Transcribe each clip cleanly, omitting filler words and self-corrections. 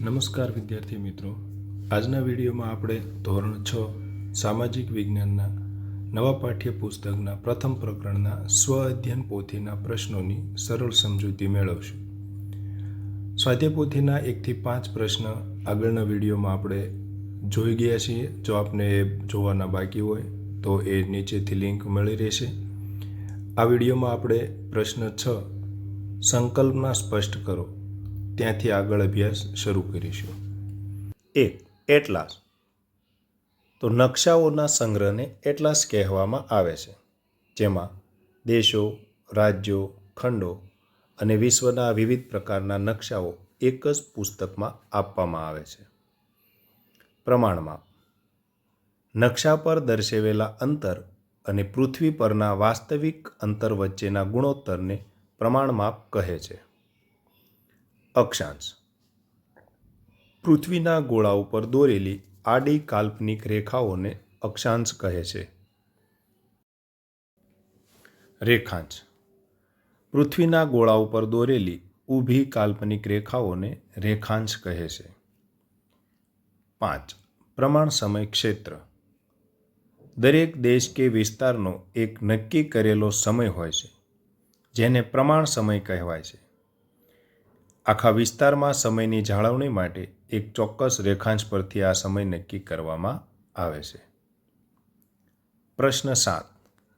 નમસ્કાર વિદ્યાર્થી મિત્રો, આજના વિડીયોમાં આપણે ધોરણ 6 સામાજિક વિજ્ઞાનના નવા પાઠ્યપુસ્તકના પ્રથમ પ્રકરણના સ્વ અધ્યયન પોથીના પ્રશ્નોની સરળ સમજૂતી મેળવશું. સ્વાધ્યાય પોથીના 1 થી 5 પ્રશ્ન આગળના વિડીયોમાં આપણે જોઈ ગયા છીએ. જો આપને એ જોવાના બાકી હોય તો એ નીચેથી લિંક મળી રહેશે. આ વિડીયોમાં આપણે પ્રશ્ન 6 સંકલ્પના સ્પષ્ટ કરો ત્યાંથી આગળ અભ્યાસ શરૂ કરીશું. 1. એટલાસ. તો નકશાઓના સંગ્રહને એટલાસ કહેવામાં આવે છે, જેમાં દેશો, રાજ્યો, ખંડો અને વિશ્વના વિવિધ પ્રકારના નકશાઓ એક જ પુસ્તકમાં આપવામાં આવે છે. પ્રમાણમાપ. નકશા પર દર્શાવેલા અંતર અને પૃથ્વી પરના વાસ્તવિક અંતર વચ્ચેના ગુણોત્તરને પ્રમાણમાપ કહે છે. અક્ષાંશ. પૃથ્વીના ગોળા ઉપર દોરેલી આડી કાલ્પનિક રેખાઓને અક્ષાંશ કહે છે. રેખાંશ. પૃથ્વીના ગોળા ઉપર દોરેલી ઊભી કાલ્પનિક રેખાઓને રેખાંશ કહે છે. 5. પ્રમાણ સમય ક્ષેત્ર. દરેક દેશ કે વિસ્તારનો એક નક્કી કરેલો સમય હોય છે, જેને પ્રમાણ સમય કહેવાય છે. આખા વિસ્તારમાં સમયની જાળવણી માટે એક ચોક્કસ રેખાંશ પરથી આ સમય નક્કી કરવામાં આવે છે. પ્રશ્ન 7.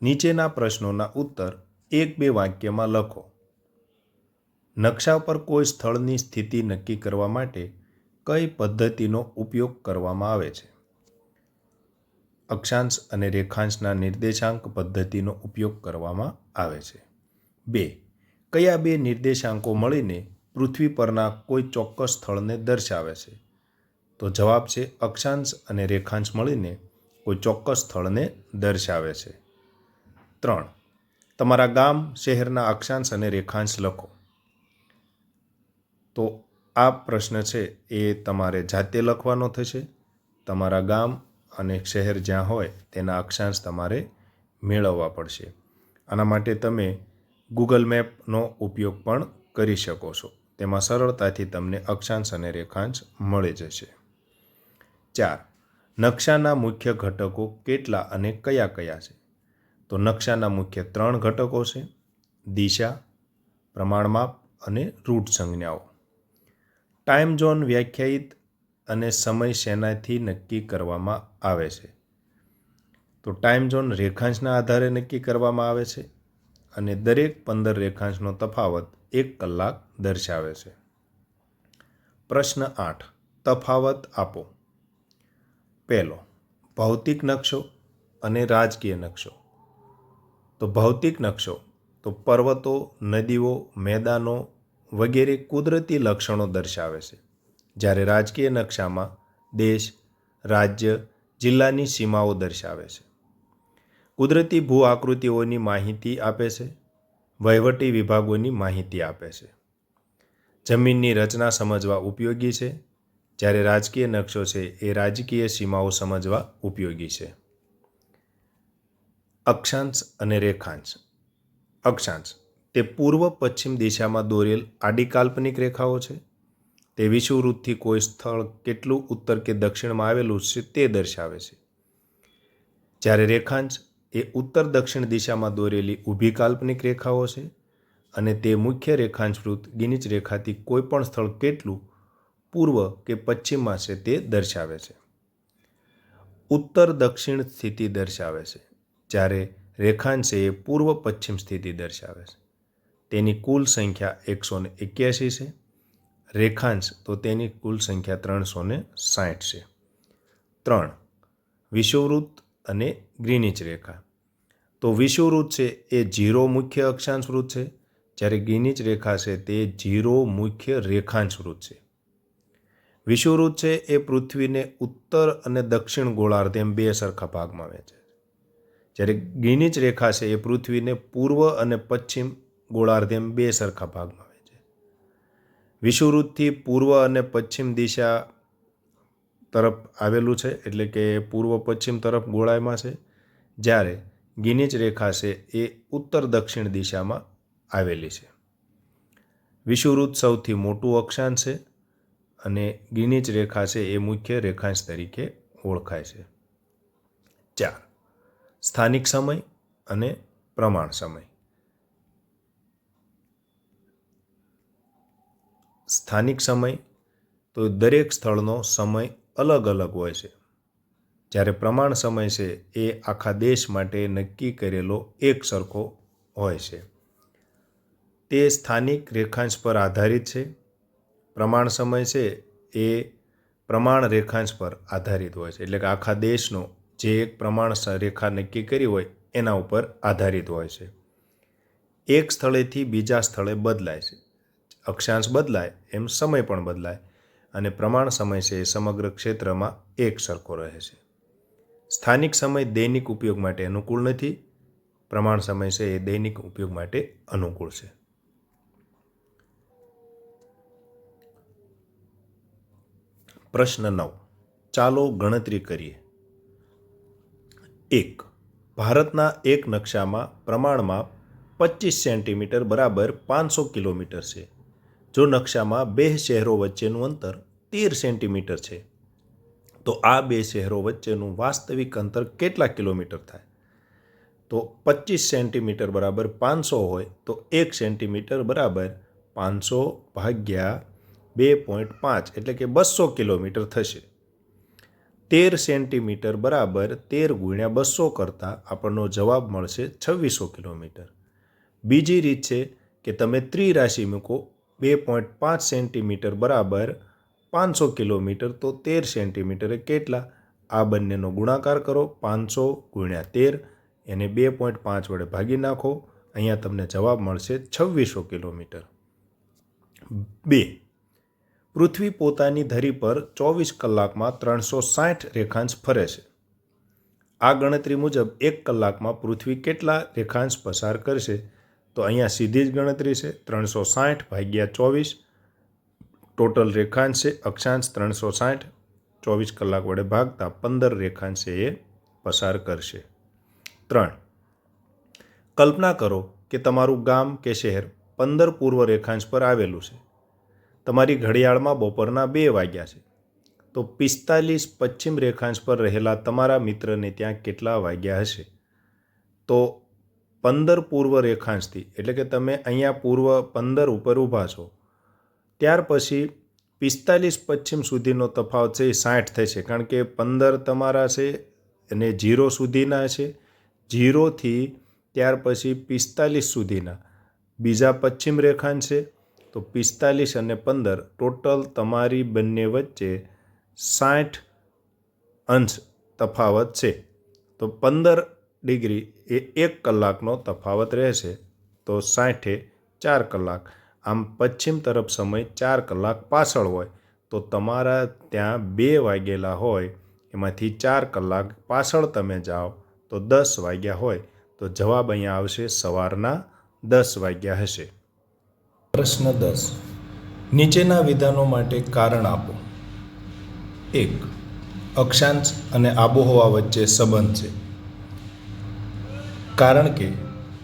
નીચેના પ્રશ્નોના ઉત્તર 1-2 વાક્યમાં લખો. નકશા પર કોઈ સ્થળની સ્થિતિ નક્કી કરવા માટે કઈ પદ્ધતિનો ઉપયોગ કરવામાં આવે છે? અક્ષાંશ અને રેખાંશના નિર્દેશાંક પદ્ધતિનો ઉપયોગ કરવામાં આવે છે. 2. કયા 2 નિર્દેશાંકો મળીને પૃથ્વી પરના કોઈ ચોક્કસ સ્થળને દર્શાવે છે? તો જવાબ છે અક્ષાંશ અને રેખાંશ મળીને કોઈ ચોક્કસ સ્થળને દર્શાવે છે. 3. તમારા ગામ, શહેરના અક્ષાંશ અને રેખાંશ લખો. તો આ પ્રશ્ન છે એ તમારે જાતે લખવાનો થશે. તમારા ગામ અને શહેર જ્યાં હોય તેના અક્ષાંશ તમારે મેળવવા પડશે. આના માટે તમે ગૂગલ મેપનો ઉપયોગ પણ કરી શકો છો. તેમાં સરળતાથી તમને અક્ષાંશ અને રેખાંશ મળી જશે. 4. નકશાના મુખ્ય ઘટકો કેટલા અને કયા કયા છે? તો નકશાના મુખ્ય 3 ઘટકો છે: દિશા, પ્રમાણમાપ અને રૂટ સંજ્ઞાઓ. ટાઈમ ઝોન વ્યાખ્યાયિત અને સમય શેનાથી નક્કી કરવામાં આવે છે? તો ટાઈમ ઝોન રેખાંશના આધારે નક્કી કરવામાં આવે છે અને દરેક 15 રેખાંશનો તફાવત 1 કલાક દર્શાવે છે. પ્રશ્ન 8. તફાવત આપો. પહેલો, ભૌતિક નકશો અને રાજકીય નકશો. તો ભૌતિક નકશો તો પર્વતો, નદીઓ, મેદાનો વગેરે કુદરતી લક્ષણો દર્શાવે છે, જ્યારે રાજકીય નકશામાં દેશ, રાજ્ય, જિલ્લાની સીમાઓ દર્શાવે છે. કુદરતી ભૂ આકૃતિઓની માહિતી આપે છે, વહીવટી વિભાગોની માહિતી આપે છે. જમીનની રચના સમજવા ઉપયોગી છે, જ્યારે રાજકીય નકશો છે એ રાજકીય સીમાઓ સમજવા ઉપયોગી છે. અક્ષાંશ અને રેખાંશ. અક્ષાંશ તે પૂર્વ પશ્ચિમ દિશામાં દોરેલ આડી કાલ્પનિક રેખાઓ છે. તે વિષુવવૃત્તથી કોઈ સ્થળ કેટલું ઉત્તર કે દક્ષિણમાં આવેલું છે તે દર્શાવે છે. જ્યારે રેખાંશ એ ઉત્તર દક્ષિણ દિશામાં દોરેલી ઊભી કાલ્પનિક રેખાઓ છે અને તે મુખ્ય રેખાંશ વૃત્ત ગિનીચ રેખાથી કોઈ પણ સ્થળ કેટલું પૂર્વ કે પશ્ચિમમાં છે તે દર્શાવે છે. ઉત્તર દક્ષિણ સ્થિતિ દર્શાવે છે, જ્યારે રેખાંશ એ પૂર્વ પશ્ચિમ સ્થિતિ દર્શાવે છે. તેની કુલ સંખ્યા 181 છે. રેખાંશ તો તેની કુલ સંખ્યા 360 છે. 3. વિષુવવૃત્ત અને ગ્રીનિચ રેખા. તો વિષુવવૃત્ત છે એ 0 મુખ્ય અક્ષાંશ વૃત્ત છે, જ્યારે ગ્રીનિચ રેખા છે તે 0 મુખ્ય રેખાંશ વૃત્ત છે. વિષુવવૃત્ત છે એ પૃથ્વીને ઉત્તર અને દક્ષિણ ગોળાર્ધ એમ 2 સરખા ભાગમાં વહેંચે છે, જ્યારે ગ્રીનિચ રેખા છે એ પૃથ્વીને પૂર્વ અને પશ્ચિમ ગોળાર્ધ એમ 2 સરખા ભાગમાં વહેંચે છે. વિષુવવૃત્તથી પૂર્વ અને પશ્ચિમ દિશા તરફ આવેલું છે, એટલે કે પૂર્વ પશ્ચિમ તરફ ગોળાયમાં છે, જ્યારે ગિનીચ રેખા છે એ ઉત્તર દક્ષિણ દિશામાં આવેલી છે. વિષુવવૃત્ત સૌથી મોટું અક્ષાંશ છે અને ગ્રીનિચ રેખા છે એ મુખ્ય રેખાંશ તરીકે ઓળખાય છે. 4. સ્થાનિક સમય અને પ્રમાણ સમય. સ્થાનિક સમય તો દરેક સ્થળનો સમય અલગ અલગ હોય છે, જ્યારે પ્રમાણ સમય છે એ આખા દેશ માટે નક્કી કરેલો એક સરખો હોય છે. તે સ્થાનિક રેખાંશ પર આધારિત છે. પ્રમાણ સમય છે એ પ્રમાણ રેખાંશ પર આધારિત હોય છે, એટલે કે આખા દેશનો જે એક પ્રમાણ રેખા નક્કી કરી હોય એના ઉપર આધારિત હોય છે. એક સ્થળેથી બીજા સ્થળે બદલાય છે. અક્ષાંશ બદલાય એમ સમય પણ બદલાય, અને પ્રમાણ સમય છે એ સમગ્ર ક્ષેત્રમાં એક સરખો રહે છે. સ્થાનિક સમય દૈનિક ઉપયોગ માટે અનુકૂળ નથી. પ્રમાણ સમય છે એ દૈનિક ઉપયોગ માટે અનુકૂળ છે. પ્રશ્ન 9. ચાલો ગણતરી કરીએ. 1. ભારતના એક નકશામાં પ્રમાણમાં 25 સેન્ટીમીટર બરાબર 500 કિલોમીટર છે. જો નકશામાં બે શહેરો વચ્ચેનું અંતર 13 સેન્ટીમીટર છે, તો આ બે શહેરો વચ્ચેનું વાસ્તવિક અંતર કેટલા કિલોમીટર થાય? તો 25 સેન્ટીમીટર બરાબર 500 હોય તો 1 સેન્ટીમીટર બરાબર 500 ભાગ્યા 2.5 એટલે કે 200 કિલોમીટર થશે. 13 સેન્ટીમીટર બરાબર 13 ગુણ્યા 200 કરતાં આપણનો જવાબ મળશે 2600 કિલોમીટર. બીજી રીત છે કે તમે ત્રિરાશિ મૂકો. 2.5 સેન્ટીમીટર બરાબર 500 કિલોમીટર, તો 13 સેન્ટીમીટર કેટલા? આ બંનેનો ગુણાકાર કરો, 500 ગુણ્યા 13, એને 2.5 વડે ભાગી નાખો. અહીંયા તમને જવાબ મળશે 2600 કિલોમીટર. 2. પૃથ્વી પોતાની ધરી પર 24 કલાકમાં 360 રેખાંશ ફરે છે. આ ગણતરી મુજબ 1 કલાકમાં પૃથ્વી કેટલા રેખાંશ પસાર કરશે? તો અહીંયા સીધી જ ગણતરી છે. 360 ભાગ્યા 24 ટોટલ રેખાંશ છે, અક્ષાંશ 360, 24 કલાક વડે ભાગતા 15 રેખાંશ એ પસાર કરશે. 3. કલ્પના કરો કે તમારું ગામ કે શહેર 15 પૂર્વ રેખાંશ પર આવેલું છે. તમારી ઘડિયાળમાં બપોરના 2 વાગ્યા છે. તો 45 પશ્ચિમ રેખાંશ પર રહેલા તમારા મિત્રને ત્યાં કેટલા વાગ્યા હશે? તો 15 પૂર્વ રેખાંશથી, એટલે કે તમે અહીંયા પૂર્વ 15 ઉપર ઊભા છો, ત્યાર પછી 45 પશ્ચિમ સુધીનો તફાવત છે એ 60 થશે, કારણ કે 15 તમારા છે અને 0 સુધીના છે. 0થી ત્યાર પછી 45 સુધીના બીજા પશ્ચિમ રેખાંશ છે. તો 45 અને 15 ટોટલ તમારી બંને વચ્ચે 60 અંશ તફાવત છે. તો 15 ડિગ્રી એ 1 કલાકનો તફાવત રહેશે. તો 60 4 કલાક. આમ પશ્ચિમ તરફ સમય 4 કલાક પાછળ હોય, તો તમારા ત્યાં 2 વાગેલા હોય, એમાંથી 4 કલાક પાછળ તમે જાઓ તો 10 વાગ્યા હોય. તો જવાબ અહીંયા આવશે સવારના 10 વાગ્યા હશે. પ્રશ્ન 10. નીચેના વિધાનો માટે કારણ આપો. 1. અક્ષાંશ અને આબોહવા વચ્ચે સંબંધ છે. કારણ કે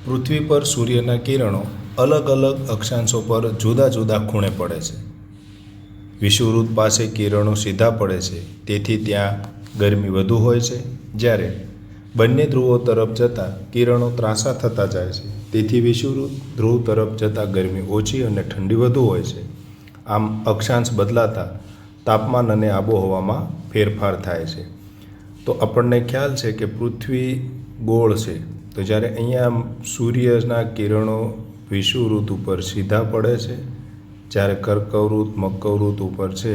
પૃથ્વી પર સૂર્યના કિરણો અલગ અલગ અક્ષાંશો પર જુદા જુદા ખૂણે પડે છે. વિષુવવૃત્ત પાસે કિરણો સીધા પડે છે, તેથી ત્યાં ગરમી વધુ હોય છે. જ્યારે બંને ધ્રુવો તરફ જતાં કિરણો ત્રાંસા થતા જાય છે, તેથી વિષુવવૃત્ત ધ્રુવ તરફ જતાં ગરમી ઓછી અને ઠંડી વધુ હોય છે. આમ અક્ષાંશ બદલાતા તાપમાન અને આબોહવામાં ફેરફાર થાય છે. તો આપણને ખ્યાલ છે કે પૃથ્વી ગોળ છે, તો જ્યારે અહીંયા સૂર્યના કિરણો વિષુવવૃત્ત ઉપર સીધા પડે છે, જ્યારે કર્કવૃત્ત મકરવૃત્ત ઉપર છે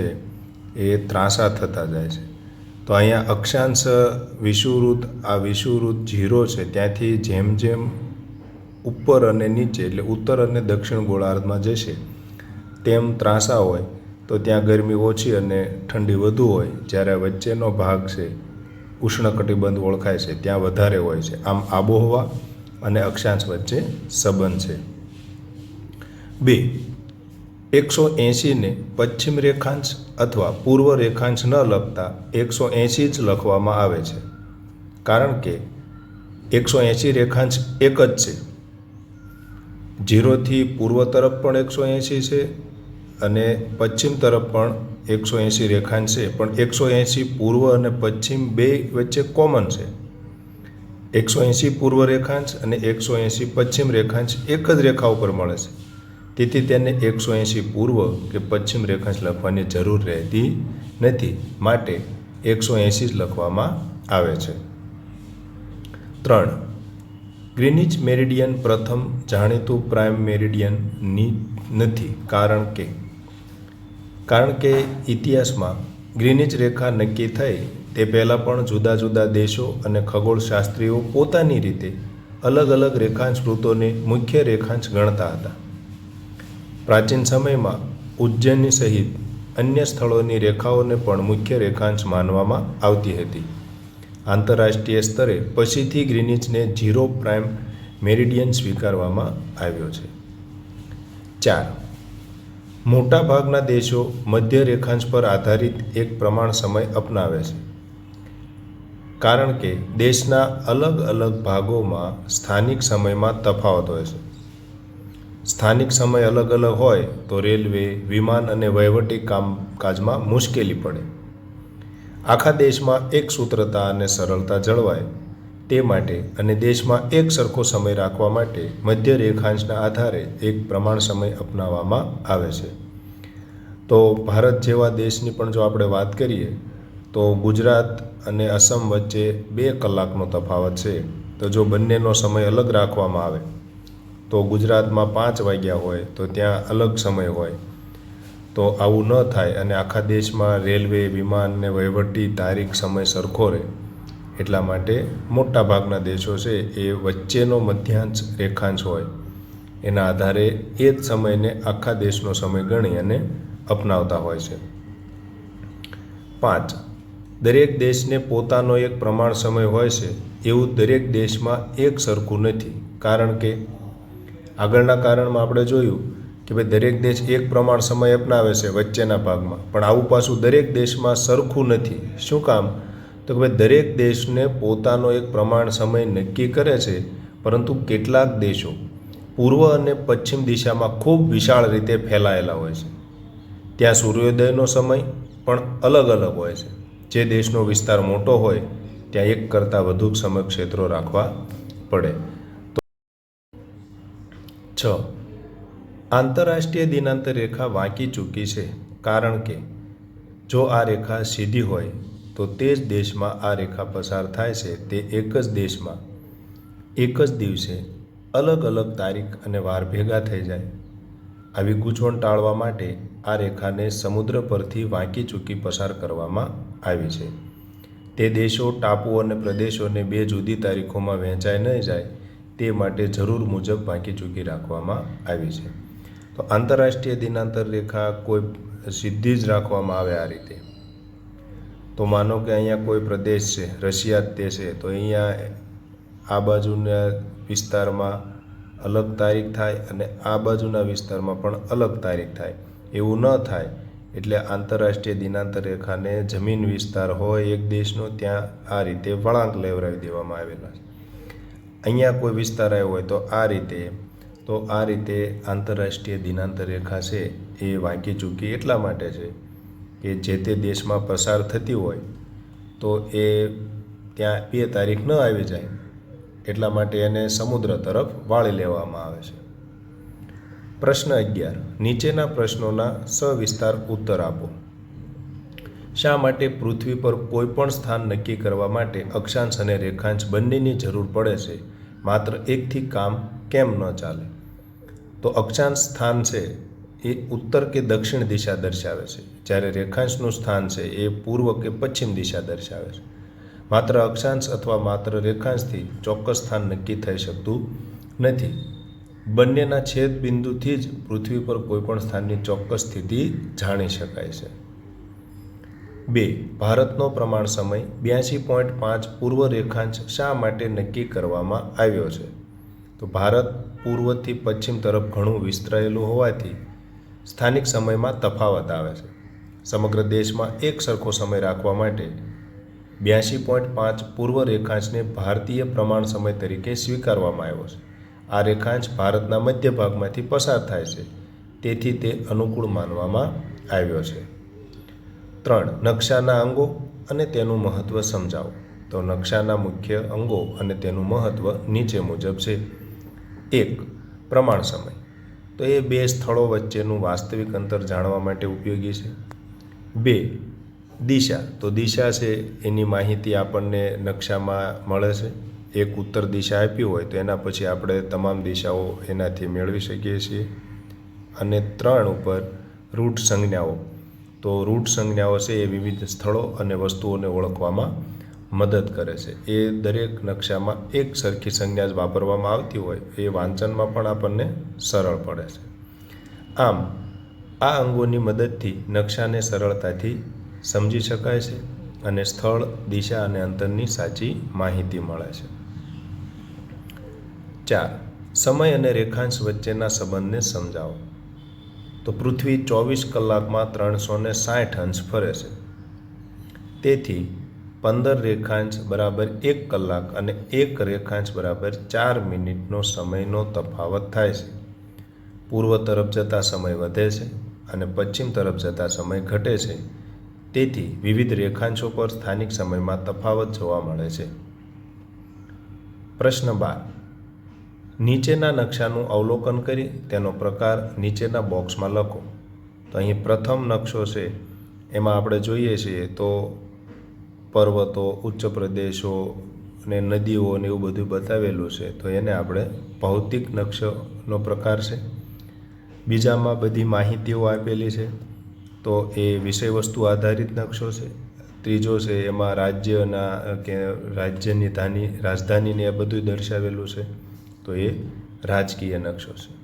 એ ત્રાંસા થતા જાય છે. તો અહીંયા અક્ષાંશ વિષુવવૃત્ત, આ વિષુવવૃત્ત 0 છે, ત્યાંથી જેમ જેમ ઉપર અને નીચે એટલે ઉત્તર અને દક્ષિણ ગોળાર્ધમાં જશે તેમ ત્રાંસા હોય, તો ત્યાં ગરમી ઓછી અને ઠંડી વધુ હોય. જ્યારે વચ્ચેનો ભાગ છે ઉષ્ણકટિબંધ ઓળખાય છે, ત્યાં વધારે હોય છે. આમ આબોહવા અને અક્ષાંશ વચ્ચે સંબંધ છે. 2. 180ને પશ્ચિમ રેખાંશ અથવા પૂર્વ રેખાંશ ન લખતા 180 જ લખવામાં આવે છે, કારણ કે 180 રેખાંશ એક જ છે. 0થી પૂર્વ તરફ પણ 180 છે અને પશ્ચિમ તરફ પણ 180 રેખાંશ છે, પણ 180 પૂર્વ અને પશ્ચિમ બે વચ્ચે કોમન છે. 180 પૂર્વ રેખાંશ અને 180 પશ્ચિમ રેખાંશ એક જ રેખા ઉપર મળે છે. તેથી તેને 180 પૂર્વ કે પશ્ચિમ રેખાંશ લખવાની જરૂર રહેતી નથી, માટે 180 જ લખવામાં આવે છે. 3. ગ્રીનિચ મેરિડિયન પ્રથમ જાણીતું પ્રાઇમ મેરિડિયન નથી, કારણ કે ઇતિહાસમાં ગ્રીનિચ રેખા નક્કી થઈ તે પહેલાં પણ જુદા જુદા દેશો અને ખગોળશાસ્ત્રીઓ પોતાની રીતે અલગ અલગ રેખાંશ વૃત્તોને મુખ્ય રેખાંશ ગણતા હતા. પ્રાચીન સમયમાં ઉજ્જૈની સહિત અન્ય સ્થળોની રેખાઓને પણ મુખ્ય રેખાંશ માનવામાં આવતી હતી. આંતરરાષ્ટ્રીય સ્તરે પછીથી ગ્રીનિચને 0 પ્રાઇમ મેરિડિયન સ્વીકારવામાં આવ્યો છે. 4. મોટાભાગના દેશો મધ્ય રેખાંશ પર આધારિત એક પ્રમાણ સમય અપનાવે છે, કારણ કે દેશના અલગ અલગ ભાગોમાં સ્થાનિક સમયમાં તફાવત હોય છે. સ્થાનિક સમય અલગ અલગ હોય તો રેલવે, વિમાન અને વહીવટી કામકાજમાં મુશ્કેલી પડે. આખા દેશમાં એક સૂત્રતા અને સરળતા જળવાય તે માટે અને દેશમાં એક સરખો સમય રાખવા માટે મધ્ય રેખાંશના આધારે એક પ્રમાણ સમય અપનાવવામાં આવે છે. તો ભારત જેવા દેશની પણ જો આપણે વાત કરીએ તો ગુજરાત અને અસમ વચ્ચે 2 કલાકનો તફાવત છે. તો જો બંનેનો સમય અલગ રાખવામાં આવે તો ગુજરાતમાં 5 વાગ્યા હોય તો ત્યાં અલગ સમય હોય. તો આવું ન થાય અને આખા દેશમાં રેલવે, વિમાન ને વહીવટી તારીખ સમય સરખો રહે, એટલા માટે મોટાભાગના દેશો છે એ વચ્ચેનો મધ્યાંશ રેખાંશ હોય એના આધારે એ જ સમયને આખા દેશનો સમય ગણી અને અપનાવતા હોય છે. 5. દરેક દેશને પોતાનો એક પ્રમાણ સમય હોય છે, એવું દરેક દેશમાં એક સરખું નથી, કારણ કે આગળના કારણમાં આપણે જોયું કે ભાઈ દરેક દેશ એક પ્રમાણ સમય અપનાવે છે વચ્ચેના ભાગમાં, પણ આવું પાછું દરેક દેશમાં સરખું નથી. શું કામ? તો કે ભાઈ દરેક દેશને પોતાનો એક પ્રમાણ સમય નક્કી કરે છે, પરંતુ કેટલાક દેશો પૂર્વ અને પશ્ચિમ દિશામાં ખૂબ વિશાળ રીતે ફેલાયેલા હોય છે. ત્યાં સૂર્યોદયનો સમય પણ અલગ અલગ હોય છે. જે દેશનો વિસ્તાર મોટો હોય ત્યાં એક કરતાં વધુ સમય ક્ષેત્રો રાખવા પડે. 6. આંતરરાષ્ટ્રીય દિનાંતર રેખા વાંકી ચૂકી છે, કારણ કે જો આ રેખા સીધી હોય તો તે જ દેશમાં આ રેખા પસાર થાય છે તે એક જ દેશમાં એક જ દિવસે અલગ અલગ તારીખ અને વાર ભેગા થઈ જાય. આવી ગૂંચવણ ટાળવા માટે આ રેખાને સમુદ્ર પરથી વાંકી ચૂકી પસાર કરવામાં આવી છે. તે દેશો, ટાપુઓ અને પ્રદેશોને 2 જુદી તારીખોમાં વહેંચાઈ ન જાય તે માટે જરૂર મુજબ વાંકી ચૂકી રાખવામાં આવી છે. તો આંતરરાષ્ટ્રીય દિનાંતર રેખા કોઈ સીધી જ રાખવામાં આવે આ રીતે. તો માનો કે અહીંયા કોઈ પ્રદેશ છે, રશિયા જ તે છે, તો અહીંયા આ બાજુના વિસ્તારમાં અલગ તારીખ થાય અને આ બાજુના વિસ્તારમાં પણ અલગ તારીખ થાય. એવું ન થાય એટલે આંતરરાષ્ટ્રીય દિનાંતર રેખાને જમીન વિસ્તાર હોય એક દેશનો ત્યાં આ રીતે વળાંક લેવડાવી દેવામાં આવેલા છે. અહીંયા કોઈ વિસ્તાર આવ્યો હોય તો આ રીતે આંતરરાષ્ટ્રીય દિનાંતર રેખા છે એ વાંકી ચૂકી એટલા માટે છે કે જે તે દેશમાં પસાર થતી હોય તો એ ત્યાં 2 તારીખ ન આવી જાય, એટલા માટે એને સમુદ્ર તરફ વાળી લેવામાં આવે છે. પ્રશ્ન 11. નીચેના પ્રશ્નોના સવિસ્તાર ઉત્તર આપો. શા માટે પૃથ્વી પર કોઈ પણ સ્થાન નક્કી કરવા માટે અક્ષાંશ અને રેખાંશ બંનેની જરૂર પડે છે, માત્ર એકથી કામ કેમ ન ચાલે? તો અક્ષાંશ સ્થાન છે એ ઉત્તર કે દક્ષિણ દિશા દર્શાવે છે, જ્યારે રેખાંશનું સ્થાન છે એ પૂર્વ કે પશ્ચિમ દિશા દર્શાવે છે. માત્ર અક્ષાંશ અથવા માત્ર રેખાંશથી ચોક્કસ સ્થાન નક્કી થઈ શકતું નથી. બંનેના છેદ બિંદુથી જ પૃથ્વી પર કોઈપણ સ્થાનની ચોક્કસ સ્થિતિ જાણી શકાય છે. 2. ભારતનો પ્રમાણ સમય 82.5 પૂર્વ રેખાંશ શા માટે નક્કી કરવામાં આવ્યો છે? તો ભારત પૂર્વથી પશ્ચિમ તરફ ઘણું વિસ્તરેલું હોવાથી સ્થાનિક સમયમાં તફાવત આવે છે. સમગ્ર દેશમાં એક સરખો સમય રાખવા માટે 82.5 પૂર્વ રેખાંશને ભારતીય પ્રમાણ સમય તરીકે સ્વીકારવામાં આવ્યો છે. આ રેખાંશ ભારતના મધ્ય ભાગમાંથી પસાર થાય છે, તેથી તે અનુકૂળ માનવામાં આવ્યો છે. 3. નકશાના અંગો અને તેનું મહત્ત્વ સમજાવો. તો નકશાના મુખ્ય અંગો અને તેનું મહત્ત્વ નીચે મુજબ છે. 1. પ્રમાણ સમય. તો એ બે સ્થળો વચ્ચેનું વાસ્તવિક અંતર જાણવા માટે ઉપયોગી છે. 2. દિશા. તો દિશા છે એની માહિતી આપણને નકશામાં મળે છે. એક ઉત્તર દિશા આપી હોય તો એના પછી આપણે તમામ દિશાઓ એનાથી મેળવી શકીએ છીએ. અને 3 ઉપર રૂટ સંજ્ઞાઓ. તો રૂટ સંજ્ઞાઓ છે એ વિવિધ સ્થળો અને વસ્તુઓને ઓળખવામાં મદદ કરે છે. એ દરેક નકશામાં એક સરખી સંજ્ઞા જ વાપરવામાં આવતી હોય એ વાંચનમાં પણ આપણને સરળ પડે છે. આમ આ અંગોની મદદથી નકશાને સરળતાથી સમજી શકાય છે અને સ્થળ, દિશા અને અંતરની સાચી માહિતી મળે છે. 4. સમય અને રેખાંશ વચ્ચેના સંબંધને સમજાવો. તો પૃથ્વી 24 કલાકમાં 360 અંશ ફરે છે. તેથી 15 રેખાંશ બરાબર 1 કલાક અને 1 રેખાંશ બરાબર 4 મિનિટનો સમયનો તફાવત થાય છે. પૂર્વ તરફ જતા સમય વધે છે અને પશ્ચિમ તરફ જતા સમય ઘટે છે. તેથી વિવિધ રેખાંશો પર સ્થાનિક સમયમાં તફાવત જોવા મળે છે. પ્રશ્ન 12. નીચેના નકશાનું અવલોકન કરી તેનો પ્રકાર નીચેના બોક્સમાં લખો. તો અહીં પ્રથમ નકશો છે એમાં આપણે જોઈએ છીએ તો પર્વતો, ઉચ્ચ પ્રદેશો ને નદીઓ ને એવું બધું બતાવેલું છે. તો એને આપણે ભૌતિક નકશાનો પ્રકાર છે. બીજામાં બધી માહિતીઓ આપેલી છે તો એ વિષય વસ્તુ આધારિત નકશો છે. ત્રીજો છે એમાં રાજ્યના કે રાજ્યની રાજધાનીને એ બધું દર્શાવેલું છે તો એ રાજકીય નકશો છે.